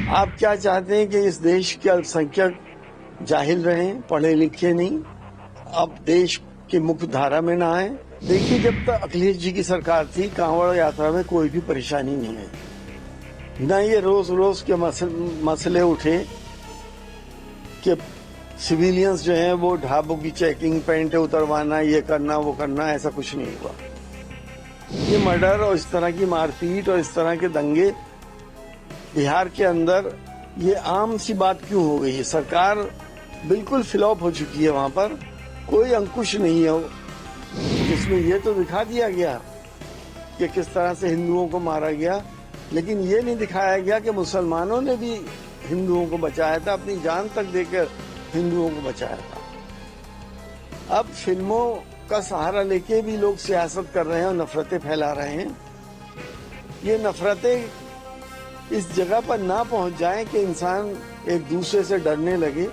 آپ کیا چاہتے ہیں کہ اس دیش کے الپسنکھیک جاہل رہیں، پڑھے لکھے نہیں، اب دیش کی مکھ دھارا میں نہ آئیں؟ دیکھیے، جب تک اکھلیش جی کی سرکار تھی کانوڑ یاترا میں کوئی بھی پریشانی نہیں ہے، نہ یہ روز روز کے مسئلے اٹھے کہ سویلینز جو ہیں وہ ڈھابوں کی چیکنگ، پینٹ اتروانا، یہ کرنا وہ کرنا، ایسا کچھ نہیں ہوا۔ یہ مرڈر اور اس طرح کی مار پیٹ اور اس طرح کے دنگے بہار کے اندر یہ عام سی بات کیوں ہو گئی ہے؟ سرکار بالکل فلاپ ہو چکی ہے، وہاں پر کوئی انکش نہیں ہے، جس میں یہ تو دکھا دیا گیا کہ کس طرح سے ہندوؤں کو مارا گیا، لیکن یہ نہیں دکھایا گیا کہ مسلمانوں نے بھی ہندوؤں کو بچایا تھا، اپنی جان تک دے کر ہندوؤں کو بچایا تھا۔ اب فلموں کا سہارا لے کے بھی لوگ سیاست کر رہے ہیں اور نفرتیں پھیلا رہے ہیں۔ یہ نفرتیں اس جگہ پر نہ پہنچ جائیں کہ انسان ایک دوسرے سے ڈرنے لگے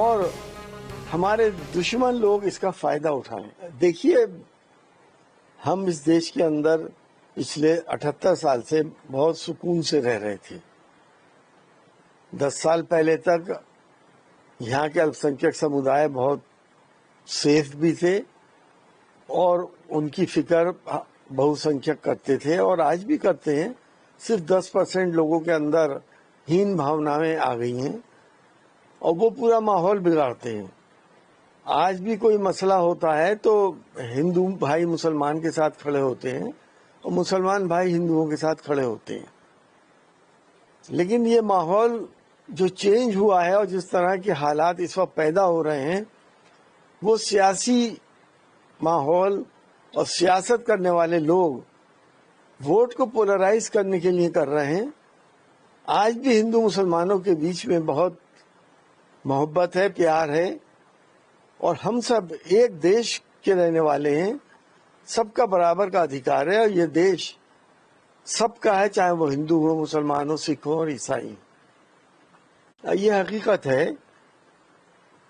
اور ہمارے دشمن لوگ اس کا فائدہ اٹھائیں۔ دیکھیے، ہم اس دیش کے اندر پچھلے 78 سال سے بہت سکون سے رہ رہے تھے۔ 10 سال پہلے تک یہاں کے الپسنکھیک سمودائے بہت سیف بھی تھے اور ان کی فکر بہو سنکھیک کرتے تھے اور آج بھی کرتے ہیں۔ صرف 10% لوگوں کے اندر ہین بھاونائیں آ گئی ہیں اور وہ پورا ماحول بگاڑتے ہیں۔ آج بھی کوئی مسئلہ ہوتا ہے تو ہندو بھائی مسلمان کے ساتھ کھڑے ہوتے ہیں اور مسلمان بھائی ہندوؤں کے ساتھ کھڑے ہوتے ہیں، لیکن یہ ماحول جو چینج ہوا ہے اور جس طرح کے حالات اس وقت پیدا ہو رہے ہیں، وہ سیاسی ماحول اور سیاست کرنے والے لوگ ووٹ کو پولرائز کرنے کے لیے کر رہے ہیں۔ آج بھی ہندو مسلمانوں کے بیچ میں بہت محبت ہے، پیار ہے، اور ہم سب ایک دیش کے رہنے والے ہیں، سب کا برابر کا ادھیکار ہے اور یہ دیش سب کا ہے، چاہے وہ ہندو ہو، مسلمان ہو، سکھ ہو اور عیسائی ہو۔ یہ حقیقت ہے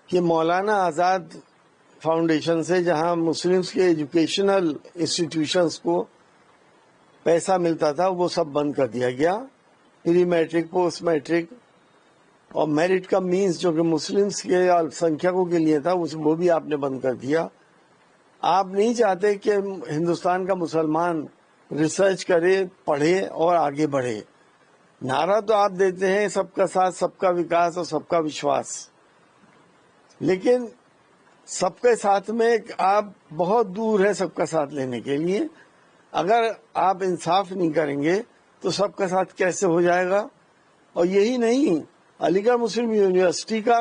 کہ مولانا آزاد فاؤنڈیشن سے جہاں مسلمز کے ایجوکیشنل انسٹیٹیوشنز کو پیسہ ملتا تھا وہ سب بند کر دیا گیا، پری میٹرک، پوسٹ میٹرک، اور میرٹ کا مینز جو کہ مسلمز کے الپسنکھیکوں کے لیے تھا وہ بھی آپ نے بند کر دیا۔ آپ نہیں چاہتے کہ ہندوستان کا مسلمان ریسرچ کرے، پڑھے اور آگے بڑھے۔ نعرہ تو آپ دیتے ہیں سب کا ساتھ، سب کا وکاس اور سب کا وشواس، لیکن سب کے ساتھ میں آپ بہت دور ہے سب کا ساتھ لینے کے لیے۔ اگر آپ انصاف نہیں کریں گے تو سب کا ساتھ کیسے ہو جائے گا؟ اور یہی نہیں، علی گڑھ مسلم یونیورسٹی کا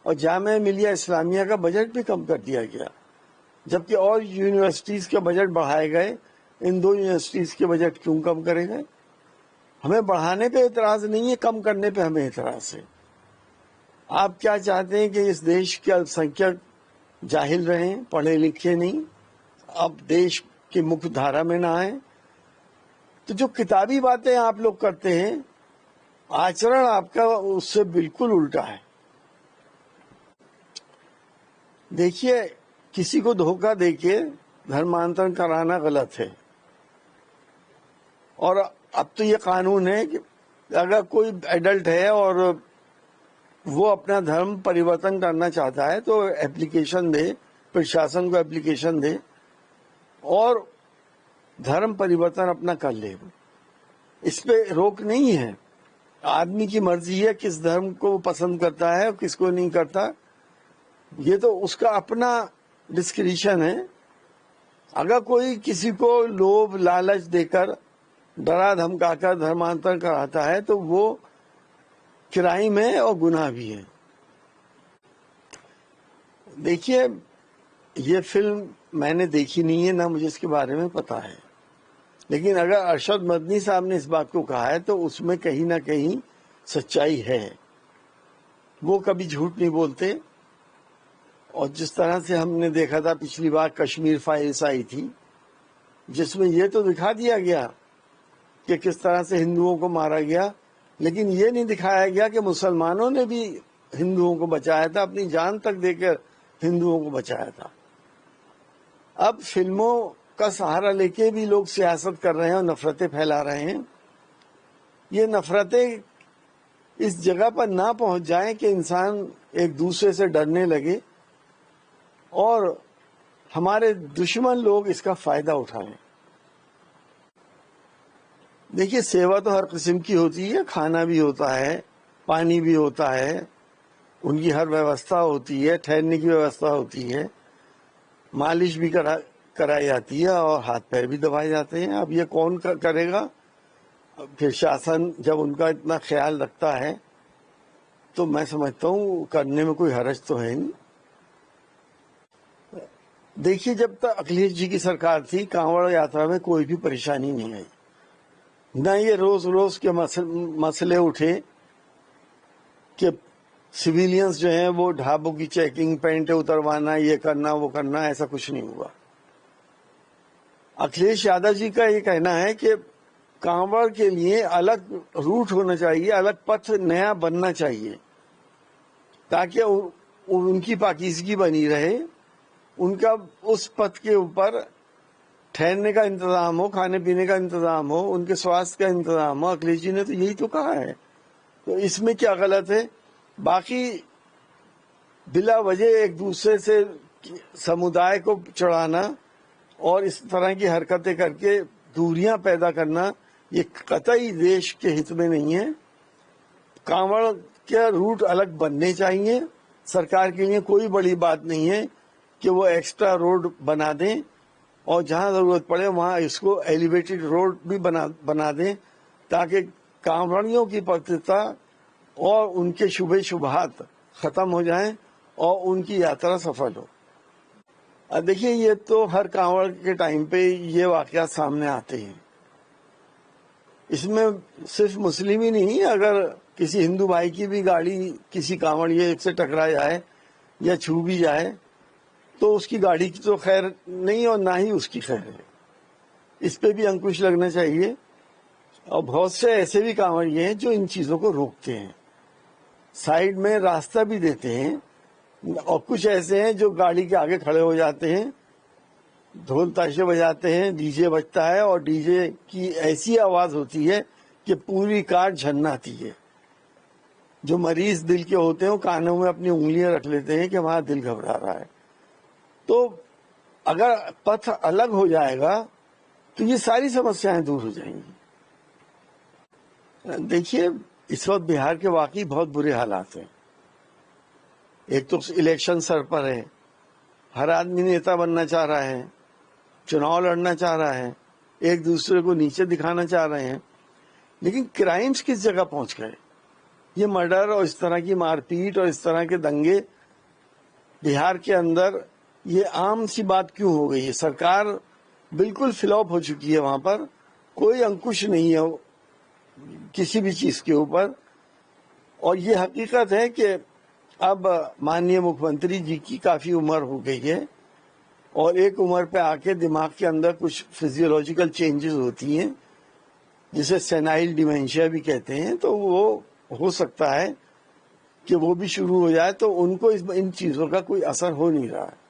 اور جامعہ ملیہ اسلامیہ کا بجٹ بھی کم کر دیا گیا، جبکہ اور یونیورسٹیز کے بجٹ بڑھائے گئے۔ ان دو یونیورسٹیز کے بجٹ کیوں کم کرے گئے؟ ہمیں بڑھانے پہ اعتراض نہیں ہے، کم کرنے پہ ہمیں اعتراض ہے۔ آپ کیا چاہتے ہیں کہ اس دیش کے الپسنکھیک جاہل رہیں، پڑھے لکھے نہیں، اب دیش کی مکھ دھارا میں نہ آئیں؟ تو جو کتابی باتیں آپ لوگ کرتے ہیں، آچرن آپ کا اس سے بالکل الٹا ہے۔ دیکھیے، کسی کو دھوکہ دے کے دھرمانترن کرانا غلط ہے، اور اب تو یہ قانون ہے کہ اگر کوئی ایڈلٹ ہے اور وہ اپنا دھرم پریورتن کرنا چاہتا ہے تو ایپلیکیشن دے، پرشاسن کو ایپلیکیشن دے اور دھرم پریورتن اپنا کر لے۔ اس پہ روک نہیں ہے، آدمی کی مرضی ہے کس دھرم کو وہ پسند کرتا ہے اور کس کو نہیں کرتا، یہ تو اس کا اپنا ڈسکریشن ہے۔ اگر کوئی کسی کو لوبھ لالچ دے کر، ڈرا دھمکا کر دھرمانتر کراتا ہے تو وہ کرائم ہے اور گناہ بھی ہے۔ دیکھیے، یہ فلم میں نے دیکھی نہیں ہے، نہ مجھے اس کے بارے میں پتا ہے، لیکن اگر ارشد مدنی صاحب نے اس بات کو کہا ہے تو اس میں کہیں نہ کہیں سچائی ہے۔ وہ کبھی جھوٹ نہیں بولتے، اور جس طرح سے ہم نے دیکھا تھا پچھلی بار کشمیر فائلز آئی تھی، جس میں یہ تو دکھا دیا گیا کہ کس طرح سے ہندوؤں کو مارا گیا، لیکن یہ نہیں دکھایا گیا کہ مسلمانوں نے بھی ہندوؤں کو بچایا تھا، اپنی جان تک دے کر ہندوؤں کو بچایا تھا۔ اب فلموں کا سہارا لے کے بھی لوگ سیاست کر رہے ہیں اور نفرتیں پھیلا رہے ہیں۔ یہ نفرتیں اس جگہ پر نہ پہنچ جائیں کہ انسان ایک دوسرے سے ڈرنے لگے اور ہمارے دشمن لوگ اس کا فائدہ اٹھائیں۔ دیکھیے سیوا تو ہر قسم کی ہوتی ہے، کھانا بھی ہوتا ہے، پانی بھی ہوتا ہے، ان کی ہر ویوستھا ہوتی ہے، ٹھہرنے کی ویوستھا ہوتی ہے، مالش بھی کرائی جاتی ہے اور ہاتھ پیر بھی دبائے جاتے ہیں۔ اب یہ کون کرے گا؟ پھر شاسن جب ان کا اتنا خیال رکھتا ہے تو میں سمجھتا ہوں کرنے میں کوئی حرج تو ہے نہیں۔ دیکھیے جب تک اکھلیش جی کی سرکار تھی کانوڑ یاترا میں کوئی بھی پریشانی نہیں آئی، نہ یہ روز روز کے مسئلے اٹھے کہ سویلینز جو ہیں وہ ڈھابوں کی چیکنگ، پینٹیں اتروانا، یہ کرنا وہ کرنا، ایسا کچھ نہیں ہوا۔ اکھلیش یادو جی کا یہ کہنا ہے کہ کانوڑ کے لیے الگ روٹ ہونا چاہیے، الگ پتھ نیا بننا چاہیے تاکہ ان کی پاکیزگی بنی رہے، ان کا اس پتھ کے اوپر ٹھہرنے کا انتظام ہو، کھانے پینے کا انتظام ہو، ان کے سواستھ کا انتظام ہو۔ اکھلیش جی نے تو یہی تو کہا ہے، تو اس میں کیا غلط ہے؟ باقی بلا وجہ ایک دوسرے سے سمودائے کو چڑھانا اور اس طرح کی حرکتیں کر کے دوریاں پیدا کرنا یہ قطعی دیش کے ہت میں نہیں ہے۔ کانوڑ کے روٹ الگ بننے چاہیے، سرکار کے لیے کوئی بڑی بات نہیں ہے کہ وہ ایکسٹرا روڈ بنا دیں اور جہاں ضرورت پڑے وہاں اس کو ایلیویٹڈ روڈ بھی بنا دیں تاکہ کانوڑیوں کی پوترتا اور ان کے شبہ شبہات ختم ہو جائیں اور ان کی یاترا سفل ہو۔ دیکھیے یہ تو ہر کانوڑ کے ٹائم پہ یہ واقعات سامنے آتے ہیں، اس میں صرف مسلم ہی نہیں، اگر کسی ہندو بھائی کی بھی گاڑی کسی کانوڑیے سے ٹکرا جائے یا چھو بھی جائے تو اس کی گاڑی کی تو خیر نہیں اور نہ ہی اس کی خیر ہے، اس پہ بھی انکش لگنا چاہیے۔ اور بہت سے ایسے بھی کانوڑیے ہیں جو ان چیزوں کو روکتے ہیں، سائیڈ میں راستہ بھی دیتے ہیں، اور کچھ ایسے ہیں جو گاڑی کے آگے کھڑے ہو جاتے ہیں، ڈھول تاشے بجاتے ہیں، ڈی جے بجتا ہے اور ڈی جے کی ایسی آواز ہوتی ہے کہ پوری کار جھناتی ہے۔ جو مریض دل کے ہوتے ہیں وہ کانوں میں اپنی انگلیاں رکھ لیتے ہیں کہ وہاں دل گھبرا رہا ہے۔ تو اگر پتھ الگ ہو جائے گا تو یہ ساری سمسیایں دور ہو جائیں گی۔ دیکھیے اس وقت بہار کے واقعی بہت برے حالات ہیں۔ ایک تو الیکشن سر پر ہے، ہر آدمی نیتا بننا چاہ رہا ہے، چناؤ لڑنا چاہ رہا ہے، ایک دوسرے کو نیچے دکھانا چاہ رہے ہیں، لیکن کرائمز کس جگہ پہنچ گئے؟ یہ مرڈر اور اس طرح کی مار پیٹ اور اس طرح کے دنگے بہار کے اندر یہ عام سی بات کیوں ہو گئی ہے؟ سرکار بالکل فلاپ ہو چکی ہے، وہاں پر کوئی انکش نہیں ہے کسی بھی چیز کے اوپر۔ اور یہ حقیقت ہے کہ اب ماننیہ مکھ منتری جی کی کافی عمر ہو گئی ہے اور ایک عمر پہ آ کے دماغ کے اندر کچھ فزیولوجیکل چینجز ہوتی ہیں جسے سینائل ڈیمینشیا بھی کہتے ہیں، تو وہ ہو سکتا ہے کہ وہ بھی شروع ہو جائے، تو ان کو ان چیزوں کا کوئی اثر ہو نہیں رہا ہے۔